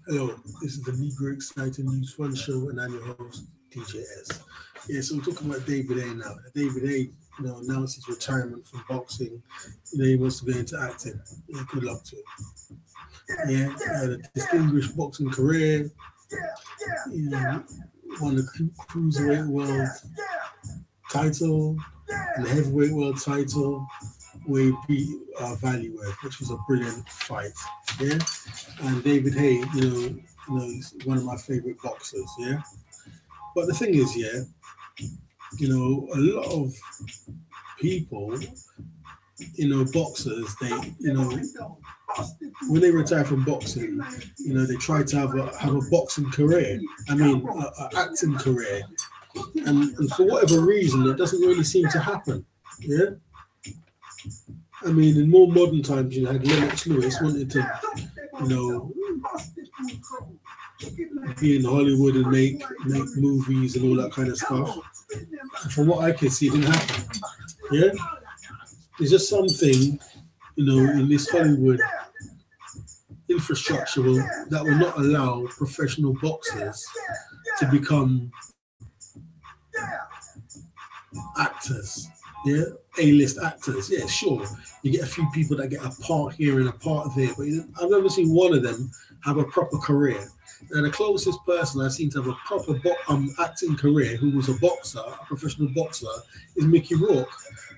Hello, this is the Negro Exciting News Fun Show, and I'm your host, DJS. Yeah, so we're talking about David A now. David A, announced his retirement from boxing. He wants to go into acting. Yeah, good luck to him. Yeah, he had a distinguished boxing career. You know, won the cruiserweight world title and the heavyweight world title, where he beat Valuev, which was a brilliant fight. Yeah, and David Haye, he's one of my favorite boxers. Yeah, but the thing is, yeah, a lot of people, boxers, when they retire from boxing, they try to have a boxing career. I mean, a acting career, and for whatever reason, it doesn't really seem to happen. Yeah. I mean, in more modern times, you had Lennox Lewis wanted to, you know, be in Hollywood and make movies and all that kind of stuff. And from what I can see, it didn't happen. Yeah, there's just something, in this Hollywood infrastructure that will not allow professional boxers to become actors. Yeah, A-list actors. Yeah, sure. You get a few people that get a part here and a part there, but I've never seen one of them have a proper career. And the closest person I've seen to have a proper acting career, who was a boxer, a professional boxer, is Mickey Rourke.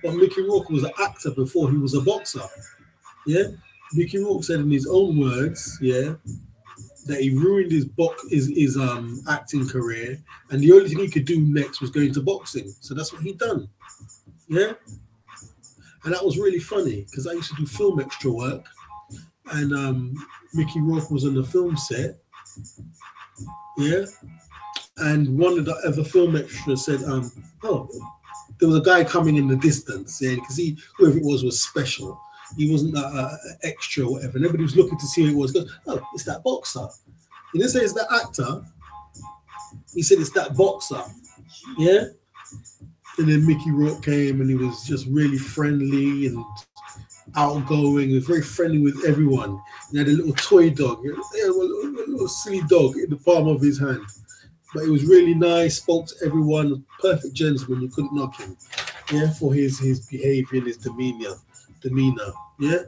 But Mickey Rourke was an actor before he was a boxer. Yeah, Mickey Rourke said in his own words, yeah, that he ruined his acting career, and the only thing he could do next was go into boxing. So that's what he done. Yeah, and that was really funny because I used to do film extra work, and Mickey Rourke was on the film set. Yeah, and one of the other film extras said, "Oh, there was a guy coming in the distance, yeah, because whoever it was special. He wasn't an extra or whatever. And everybody was looking to see who it was. Goes, oh, it's that boxer. He didn't say it's that actor. He said it's that boxer. Yeah." And then Mickey Rourke came, and he was just really friendly and outgoing. He was very friendly with everyone. He had a little toy dog, a little silly dog in the palm of his hand. But he was really nice, spoke to everyone, perfect gentleman. You couldn't knock him. Yeah, for his behavior and his demeanor. Yeah.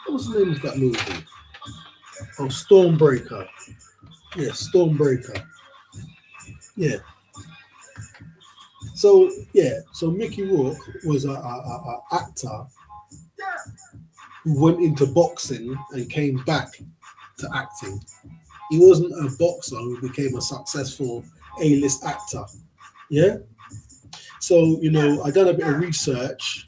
What was the name of that movie? Oh, Stormbreaker. Yeah, Stormbreaker. Yeah. So Mickey Rourke was a actor who went into boxing and came back to acting. He wasn't a boxer who became a successful A-list actor. Yeah. So I done a bit of research.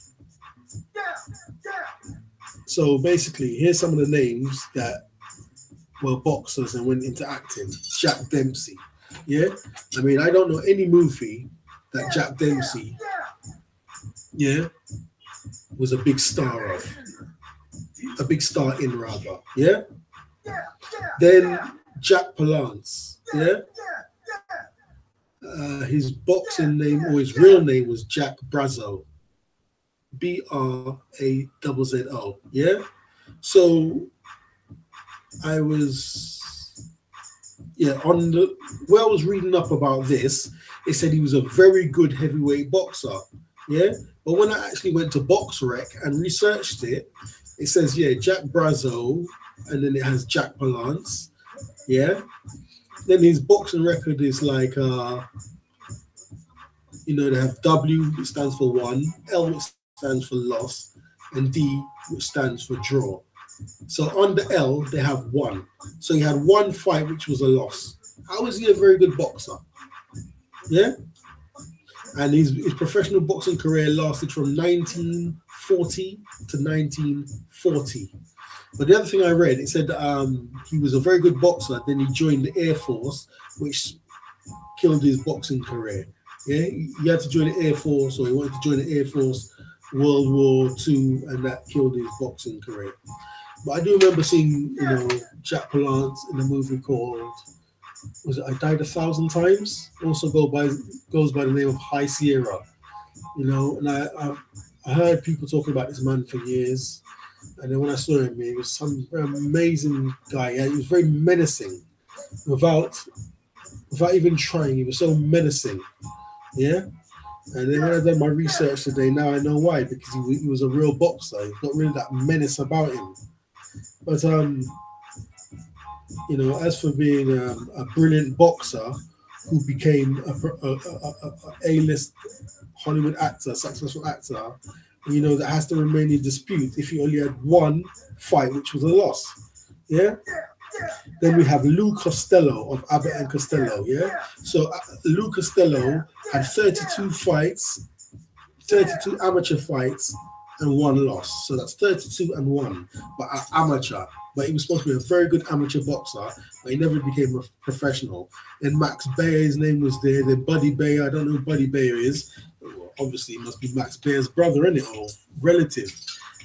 So basically, here's some of the names that were boxers and went into acting. Jack Dempsey. Yeah. I mean, I don't know any movie that Jack Dempsey, yeah, was a big star of. A big star in, rather. Yeah. Then Jack Palance. Yeah. His boxing name, or his real name, was Jack Brazo. Brazo. Yeah. So I was, where I was reading up about this, it said he was a very good heavyweight boxer. Yeah. But when I actually went to BoxRec and researched it, it says, Jack Brazo, and then it has Jack Palance. Yeah. Then his boxing record is like, they have W, which stands for won, L, which stands for loss, and D, which stands for draw. So on the L, they have one. So he had one fight, which was a loss. How is he a very good boxer? Yeah. And his professional boxing career lasted from 1940 to 1940. But the other thing I read, it said he was a very good boxer. Then he joined the Air Force, which killed his boxing career. Yeah, he had to join the Air Force, or he wanted to join the Air Force, World War II, and that killed his boxing career. But I do remember seeing, Jack Palance in a movie called, was it I Died 1,000 Times? Also goes by the name of High Sierra. And I heard people talking about this man for years. And then when I saw him, he was some amazing guy. He was very menacing. without even trying. He was so menacing. Yeah. And then when I did my research today, now I know why, because he was a real boxer. He got rid of that menace about him. But you know, as for being a brilliant boxer who became a A-list Hollywood actor, successful actor, you know, that has to remain in dispute if he only had one fight, which was a loss. Yeah. Then we have Lou Costello of Abbott and Costello. Yeah. So Lou Costello had 32 fights, 32 amateur fights, and one loss. So that's 32 and one, but amateur. But he was supposed to be a very good amateur boxer, but he never became a professional. And Max Bayer's name was there. Then Buddy Bayer, I don't know who Buddy Bayer is. Well, obviously, it must be Max Bayer's brother, isn't it, or relative.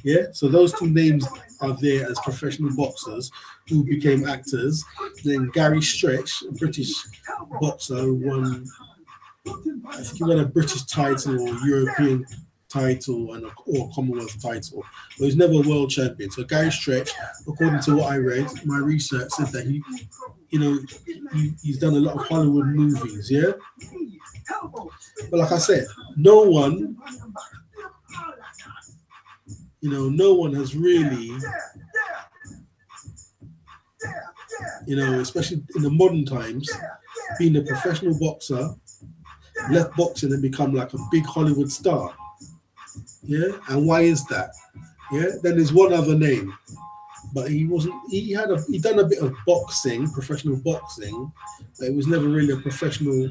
Yeah, so those two names are there as professional boxers who became actors. Then Gary Stretch, a British boxer, who won, I think he won a British title or European title and or Commonwealth title, but he's never a world champion. So Gary Stretch, according to what I read, my research said that he's done a lot of Hollywood movies. Yeah, but like I said, no one has really, especially in the modern times, being a professional boxer, left boxing and become like a big Hollywood star. Yeah, and why is that? Yeah, then there's one other name, but he wasn't. He done a bit of boxing, professional boxing, but he was never really a professional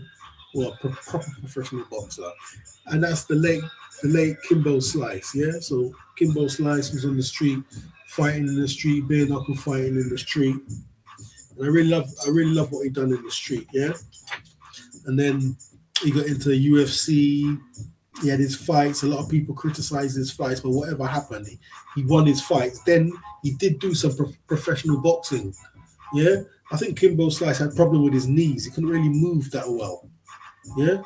or a proper professional boxer, and that's the late Kimbo Slice. Yeah, so Kimbo Slice was on the street, fighting in the street, bare knuckle fighting in the street, and I really love what he done in the street. Yeah, and then he got into the UFC. He had his fights. A lot of people criticized his fights, but whatever happened, he won his fights. Then he did do some professional boxing. Yeah, I think Kimbo Slice had a problem with his knees. He couldn't really move that well. Yeah.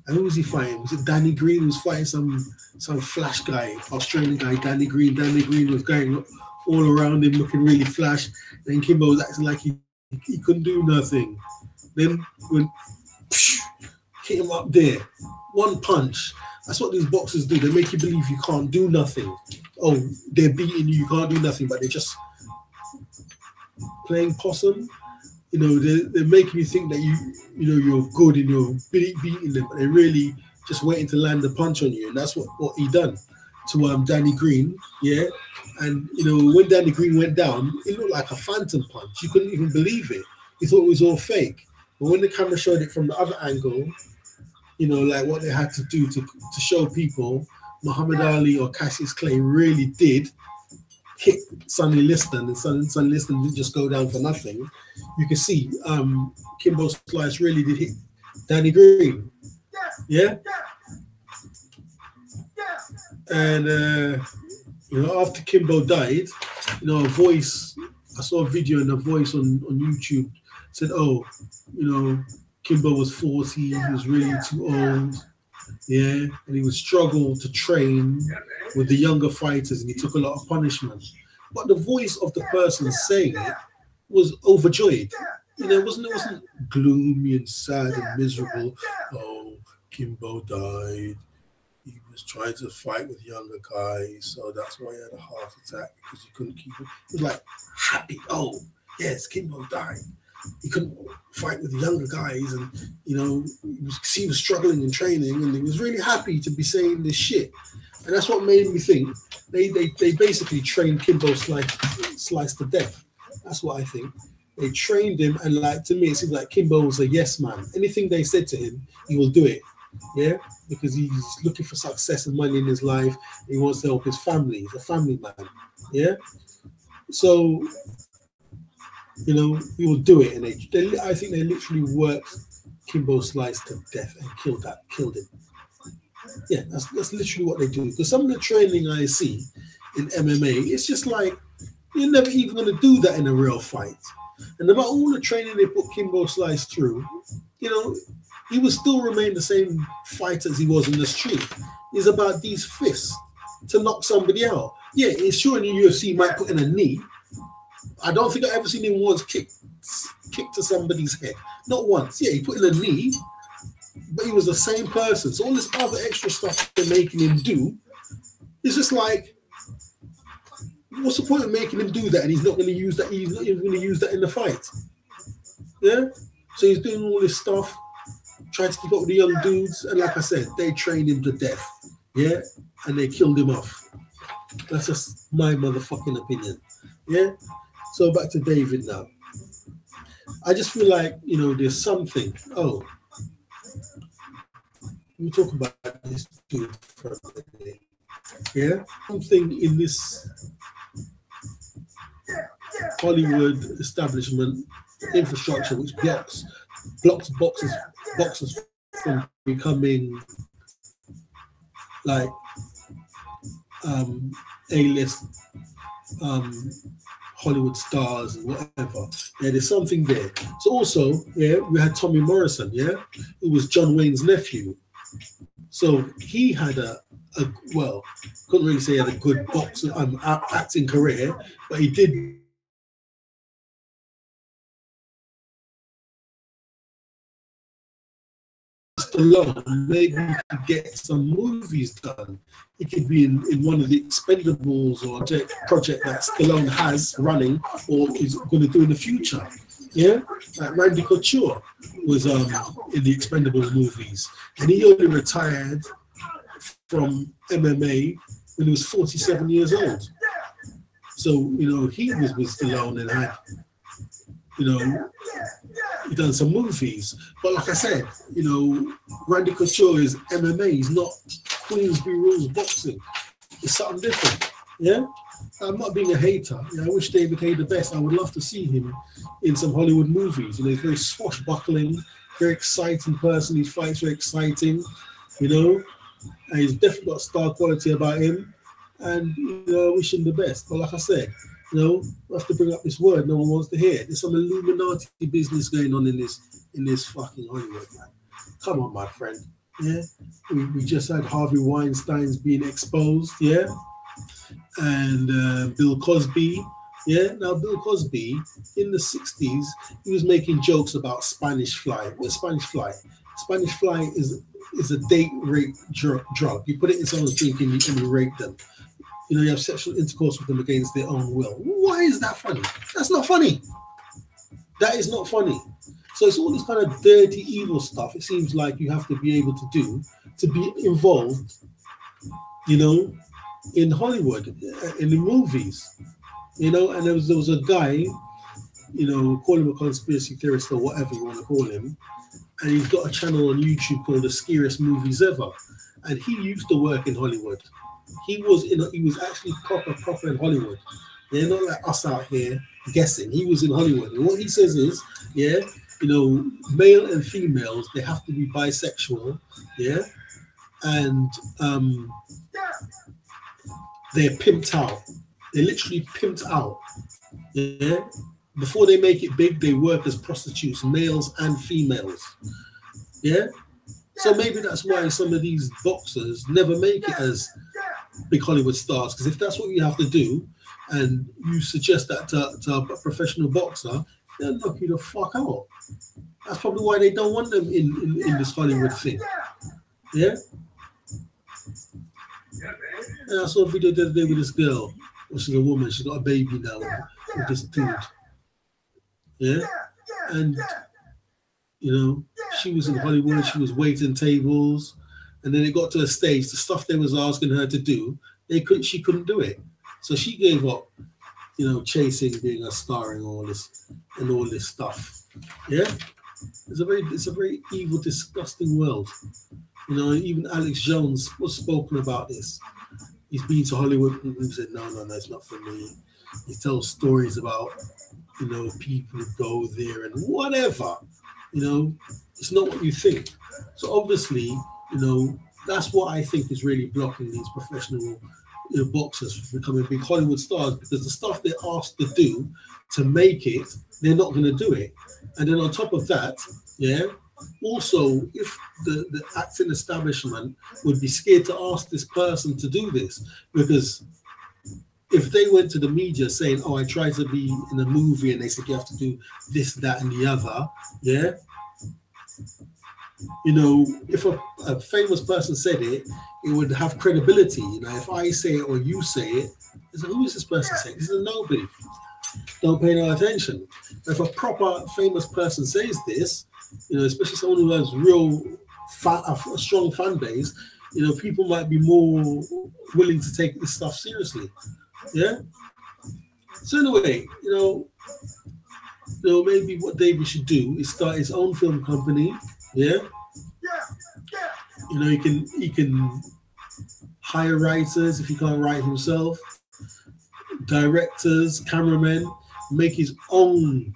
And who was he fighting? Was it Danny Green? He was fighting some flash guy, Australian guy, Danny Green. Danny Green was going all around him, looking really flash. Then Kimbo was acting like he couldn't do nothing. Then when hit him up there, one punch. That's what these boxers do. They make you believe you can't do nothing. Oh, they're beating you, you can't do nothing, but they're just playing possum. They're making you think that you're good and you're beating them, but they're really just waiting to land a punch on you. And that's what he done to Danny Green. Yeah, and when Danny Green went down, it looked like a phantom punch. You couldn't even believe it. You thought it was all fake. But when the camera showed it from the other angle, like what they had to do to show people Muhammad Ali or Cassius Clay really did hit Sonny Liston, and Sonny Liston didn't just go down for nothing. You can see Kimbo Slice really did hit Danny Green. Yeah? And, after Kimbo died, I saw a video and a voice on YouTube said, Kimbo was 40, he was really too old, yeah, and he would struggle to train with the younger fighters, and he took a lot of punishment. But the voice of the person saying it was overjoyed. It wasn't gloomy and sad and miserable. Oh, Kimbo died. He was trying to fight with younger guys, so that's why he had a heart attack, because he couldn't keep it. It was like happy. Oh, yes, Kimbo died. He couldn't fight with the younger guys, and he was struggling in training, and he was really happy to be saying this shit. And that's what made me think they basically trained Kimbo Slice to death. That's what I think. They trained him, and to me, it seems like Kimbo was a yes man. Anything they said to him, he will do it. Yeah, because he's looking for success and money in his life. He wants to help his family. He's a family man. Yeah, so. He will do it, and I think they literally worked Kimbo Slice to death and killed him. Yeah, that's literally what they do. Because some of the training I see in MMA, it's just like you're never even going to do that in a real fight. And about all the training they put Kimbo Slice through, he would still remain the same fighter as he was in the street. It's about these fists to knock somebody out. Yeah, it's sure in the UFC you might put in a knee. I don't think I've ever seen him once kick to somebody's head. Not once. Yeah, he put in a knee, but he was the same person. So all this other extra stuff they're making him do, it's just like, what's the point of making him do that? And he's not going to use that. He's not even going to use that in the fight. Yeah. So he's doing all this stuff, trying to keep up with the young dudes, and like I said, they trained him to death. Yeah, and they killed him off. That's just my motherfucking opinion. Yeah. So back to David now. I just feel like, you know, there's something. Oh, let me talk about this dude for a minute. Yeah, something in this Hollywood establishment infrastructure which blocks boxers from becoming like A-list Hollywood stars and whatever. Yeah, there's something there. So also, yeah, we had Tommy Morrison, yeah, who was John Wayne's nephew. So he had well, couldn't really say he had a good boxing acting career, but he did alone. Maybe he could get some movies done. It could be in one of the Expendables or project that Stallone has running or is going to do in the future. Yeah, like Randy Couture was in the Expendables movies, and he only retired from MMA when he was 47 years old. So, you know, he was with Stallone and had, you know, he done some movies. But like I said, you know, Randy Couture is MMA. He's not Queensberry rules boxing. It's something different. Yeah. I'm not being a hater. You know, I wish David Haye the best. I would love to see him in some Hollywood movies. You know, he's very swashbuckling, very exciting person. His fights are exciting. You know, and he's definitely got star quality about him. And, you know, I wish him the best. But like I said, you know, we have to bring up this word no one wants to hear. There's some Illuminati business going on in this fucking Hollywood, man. Come on, my friend. Yeah. We just had Harvey Weinstein's being exposed, yeah. And Bill Cosby. Yeah. Now Bill Cosby in the 60s, he was making jokes about Spanish fly. What's Spanish fly? Spanish fly is a date rape drug. You put it in someone's drink and you rape them. You know, you have sexual intercourse with them against their own will. Why is that funny? That's not funny. That is not funny. So it's all this kind of dirty, evil stuff. It seems like you have to be able to do to be involved, you know, in Hollywood, in the movies, you know. And there was a guy, you know, call him a conspiracy theorist or whatever you want to call him, and he's got a channel on YouTube called The Scariest Movies Ever, and he used to work in Hollywood. He was actually proper in Hollywood. Yeah, not like us out here guessing. He was in Hollywood. And what he says is, yeah, you know, male and females, they have to be bisexual, yeah, and they're pimped out. They're literally pimped out. Yeah. Before they make it big, they work as prostitutes, males and females. Yeah. So maybe that's why some of these boxers never make it as big Hollywood stars, because if that's what you have to do, and you suggest that to a professional boxer, they'll knock you the fuck out. That's probably why they don't want them in this Hollywood thing. Yeah? And I saw a video the other day with this girl. Well, she's a woman. She's got a baby now with this dude. Yeah? And, you know, she was in Hollywood. She was waiting tables. And then it got to a stage, the stuff they was asking her to do, she couldn't do it. So she gave up, you know, chasing being a star and all this stuff. Yeah? It's a very evil, disgusting world. You know, even Alex Jones was spoken about this. He's been to Hollywood and he said, no, it's not for me. He tells stories about, you know, people who go there and whatever. You know, it's not what you think. So obviously, you know, that's what I think is really blocking these professional, you know, boxers from becoming big Hollywood stars, because the stuff they're asked to do to make it, they're not going to do it. And then on top of that, yeah, also, if the acting establishment would be scared to ask this person to do this, because if they went to the media saying, "Oh, I tried to be in a movie," and they said you have to do this, that, and the other, yeah. You know, if a famous person said it, it would have credibility. You know, if I say it or you say it, it's like, who is this person saying? This is a nobody. Don't pay no attention. If a proper famous person says this, you know, especially someone who has a strong fan base, you know, people might be more willing to take this stuff seriously. Yeah. So anyway, you know, maybe what David should do is start his own film company. Yeah. You know, he can hire writers if he can't write himself, directors, cameramen, make his own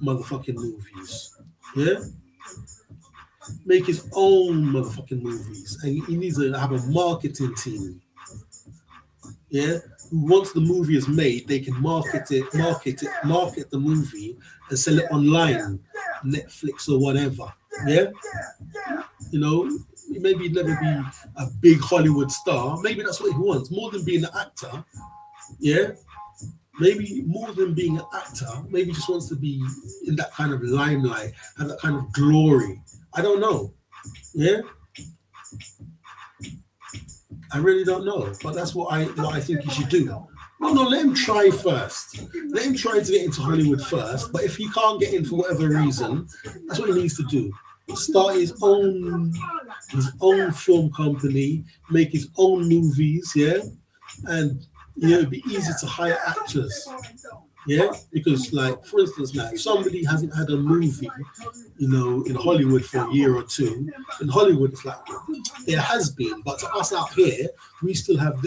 motherfucking movies. Yeah. Make his own motherfucking movies, and he needs to have a marketing team. Yeah. Once the movie is made, they can market the movie and sell it online, Netflix or whatever. Yeah. You know, maybe he'd never be a big Hollywood star. Maybe that's what he wants, more than being an actor. Yeah. Maybe more than being an actor, maybe he just wants to be in that kind of limelight, have that kind of glory. I don't know. Yeah. I really don't know, but that's what I think he should do. No, let him try first. Let him try to get into Hollywood first. But if he can't get in for whatever reason, that's what he needs to do. Start his own film company, make his own movies, yeah, and you know, it'd be easy to hire actors, yeah, because like for instance, now if somebody hasn't had a movie, you know, in Hollywood for a year or two, in Hollywood it's like there has been, but to us out here, we still have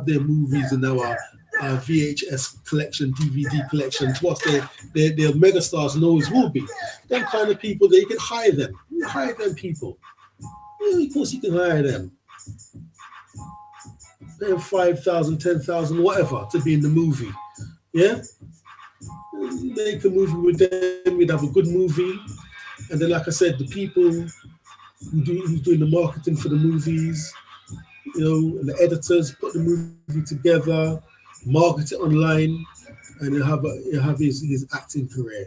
their movies in our VHS collection, DVD collection. To us, they're megastars and always will be. Them kind of people, they can hire them. You hire them people. Yeah, of course you can hire them. Pay them 5,000, 10,000, whatever to be in the movie. Yeah, make a movie with them. We'd have a good movie, and then, like I said, the people who's doing the marketing for the movies, you know, and the editors put the movie together, market it online, and he'll have his acting career.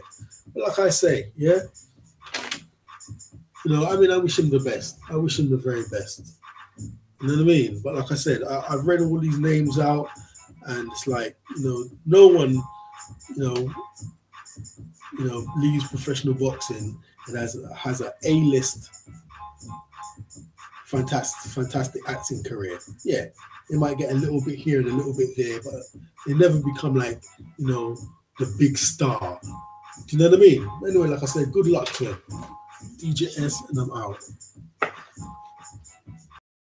But like I say, yeah, you know, I mean, I wish him the best. I wish him the very best. You know what I mean? But like I said, I've read all these names out, and it's like, you know, no one, you know, leaves professional boxing and has a A-list fantastic acting career. Yeah, they might get a little bit here and a little bit there, but they never become like, you know, the big star. Do you know what I mean? Anyway, like I said, good luck to him. DJ S, and I'm out.